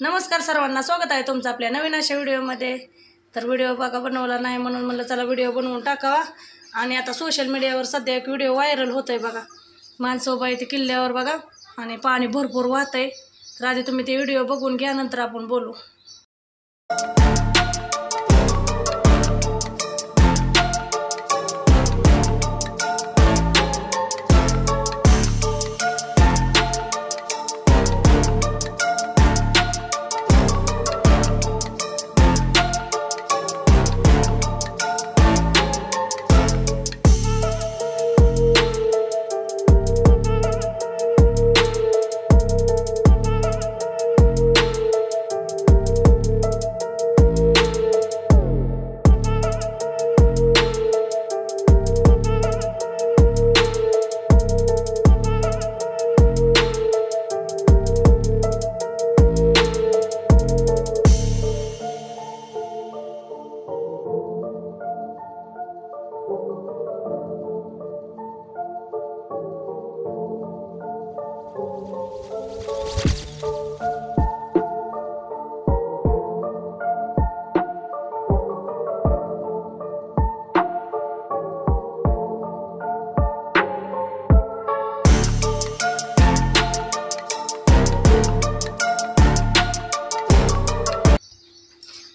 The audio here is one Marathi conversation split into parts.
नमस्कार सर्वांना, स्वागत आहे तुमचं आपल्या नवीन अशा व्हिडिओमध्ये। तर व्हिडिओ बघा बनवला नाही म्हणून म्हणलं चला व्हिडिओ बनवून टाकावा। आणि आता सोशल मीडियावर सध्या एक व्हिडिओ व्हायरल होतोय बघा, माणसं उभा आहे किल्ल्यावर बघा आणि पाणी भरपूर वाहतंय। तर आधी तुम्ही ते व्हिडिओ बघून घ्या, नंतर आपण बोलू।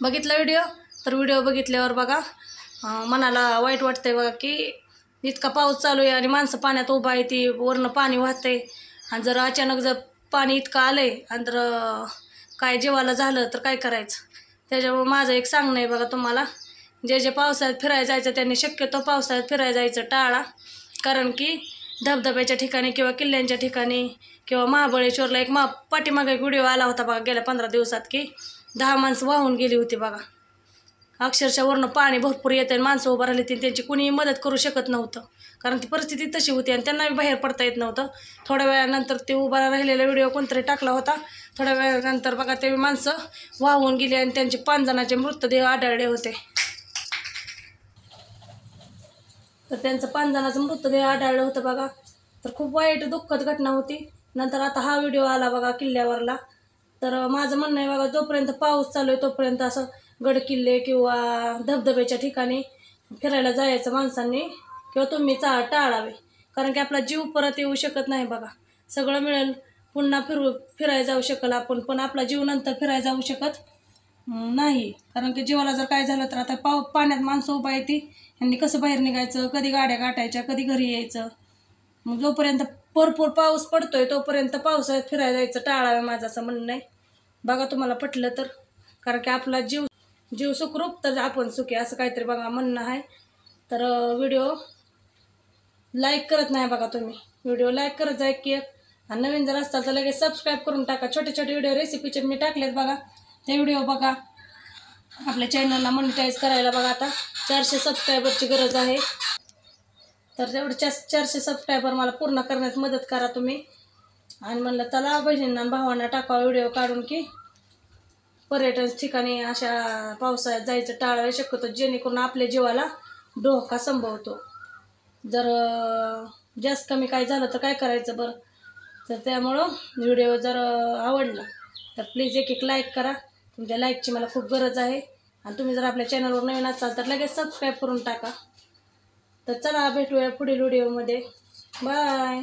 बघितला व्हिडिओ? तर व्हिडिओ बघितल्यावर बघा मनाला वाईट वाटतंय बघा की इतका पाऊस चालू आहे आणि माणसं पाण्यात उभा आहे, ती वरनं पाणी वाहतंय। आणि जर अचानक जर पाणी इतकं आलंय आणि जर काय जीवाला झालं तर काय करायचं? त्याच्यामुळे माझं एक सांगणं आहे बघा तुम्हाला, जे पावसाळ्यात फिरायला जायचं त्यांनी शक्यतो पावसाळ्यात फिरायला जायचं टाळा। कारण की धबधब्याच्या ठिकाणी किंवा किल्ल्यांच्या ठिकाणी किंवा महाबळेश्वरला एक पाठीमागे एक व्हिडिओ आला होता बघा गेल्या 15 दिवसात की 10 माणसं वाहून गेली होती बघा। अक्षरशः वरनं पाणी भरपूर येतं आणि माणसं उभं राहिली, त्यांची कुणीही मदत करू शकत नव्हतं, कारण ती परिस्थिती तशी होती आणि त्यांना बाहेर पडता येत नव्हतं। थोड्या वेळानंतर ते उभा राहिलेला व्हिडिओ कोणतरी टाकला होता, थोड्या वेळानंतर बघा ते माणसं वाहून गेली आणि त्यांचे 5 जणांचे मृतदेह आढळले होते। तर त्यांचं 5 जणांचं मृतदेह आढळलं होतं बघा। तर खूप वाईट दुःखद घटना होती। नंतर आता हा व्हिडिओ आला बघा किल्ल्यावरला। तर माझं म्हणणं आहे बघा, जोपर्यंत पाऊस चालू आहे तोपर्यंत असं गड किल्ले किंवा धबधब्याच्या ठिकाणी फिरायला जायचं माणसांनी किंवा तुम्ही टाळावे, कारण की आपला जीव परत येऊ शकत नाही बघा। सगळं मिळेल, पुन्हा फिरायला जाऊ शकेल आपण, पण आपला जीव नंतर फिरायला जाऊ शकत नाही, कारण की जीवाला जर काय झालं तर आता पाण्यात माणसं उभा येते, यांनी कसं बाहेर निघायचं, कधी गाड्या गाठायच्या, कधी घरी यायचं। मग जोपर्यंत भरपूर पाऊस पडतोय तोपर्यंत पावसाळ्यात फिरायला जायचं टाळावे, माझं असं म्हणणं आहे बघा। तुम्हाला पटलं तर, कारण की आपला जीव सुखरूप तर आपण सुखी, असं काहीतरी बघा म्हणणं आहे। तर व्हिडिओ लाईक करत नाही बघा तुम्ही, व्हिडिओ लाईक करत जा की, आणि नवीन जर असताल तर लगेच सबस्क्राईब करून टाका। छोटे छोटे व्हिडिओ रेसिपीचे मी टाकलेत बघा, ते व्हिडिओ बघा। आपल्या चॅनलला मॉनिटाईज करायला बघा आता 400 सबस्क्रायबरची गरज आहे। तर तेवढे 400 सबस्क्रायबर मला पूर्ण करण्यास मदत करा तुम्ही। आणि म्हणलं चला बहिणींना भावांना टाकावा व्हिडिओ काढून की पर्यटन ठिकाणी अशा पावसाळ्यात जायचं टाळावे शक्यतो, जेणेकरून आपल्या जीवाला धोका संभवतो। जर जास्त कमी काय झालं तर काय करायचं बरं? तर त्यामुळं व्हिडिओ जर आवडला तर प्लीज एक लाईक करा, तुमच्या लाईकची मला खूप गरज आहे। आणि तुम्ही जर आपल्या चॅनलवर नवीन असाल तर लगेच सबस्क्राईब करून टाका। तर चला भेटूया पुढील व्हिडिओमध्ये, बाय।